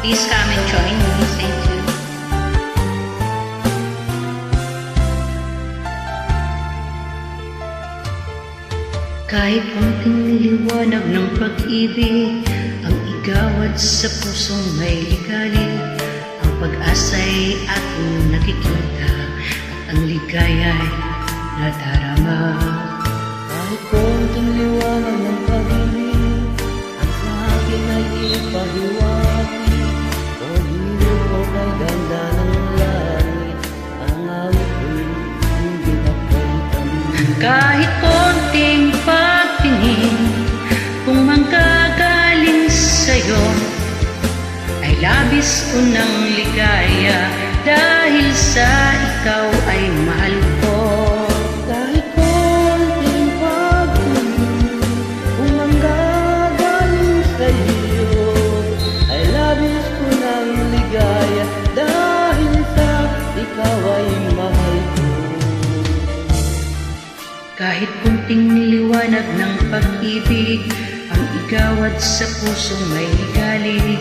Please come and join me. Thank you. Kahit konting liwanag ng pag-ibig ang igawad sa pusong may ligali, ang pag-asa'y ating nakikita at ang ligaya'y nadarama. Kahit konting liwanag ng pag-ibig ang sa akin ay ipahiwati, o hilo ko kay ganda ng langit, ang awit ko'y hindi napalitan. Kahit konting pagtingin kung manggagaling sa'yo, ay labis ko ng ligaya dahil sa ikaw ay mahal ko. Kahit konting pagtingin kung manggagaling sa'yo, ay labis ko ng ligaya dahil sa ikaw ay mahal ko. Kahit kunting liwanag ng pag-ibig ang igawad sa pusong may ligalig,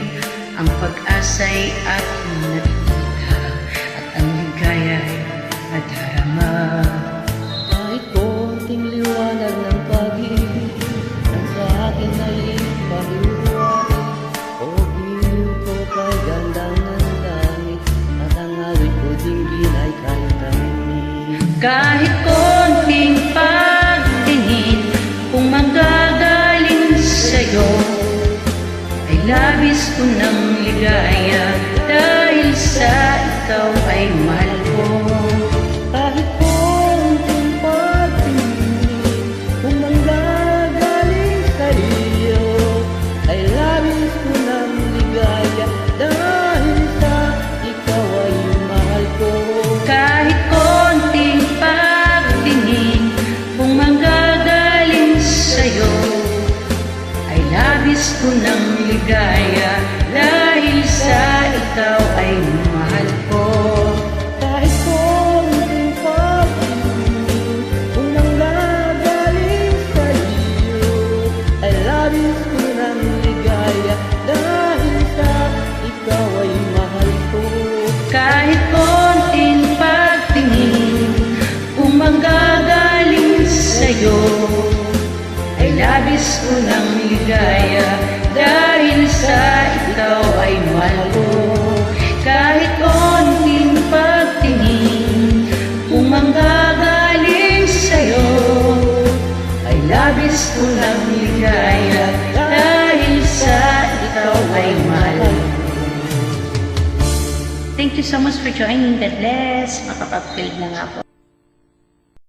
ang pag-asa'y aking nakikita at ang ligaya'y nadarama. Kahit konting liwanag ng pag-ibig ang sa akin ay ipahiwati, o hilo ko kay gandang ng langit, at ang awit ko dinggin ay kahit tahimik. Kahit konting pagtingin kung manggagaling sa'yo, ay labis ko ng ligaya dahil sa ikaw ay mahal ko. Kahit konting pagtingin kung manggagaling sa'yo, ay labis ko ng ligaya dahil sa ikaw ay mahal ko. Kahit konting pagtingin kung manggagaling sa'yo, ay labis ko ng ligaya dahil sa ikaw ay mahal ko. Kahit konting pagtingin kung manggagaling sa'yo, ay labis ko ng ligaya dahil sa ikaw ay mahal ko. Kahit konting pagtingin kung manggagaling sa'yo, ay labis ko ng ligaya dahil sa ikaw ay mahal ko. Kahit konting pagtingin kung manggagaling sa'yo, ay labis ko ng ligaya dahil sa ikaw ay mahal ko. Thank you so much for joining. God bless. Makapag-field na nga po.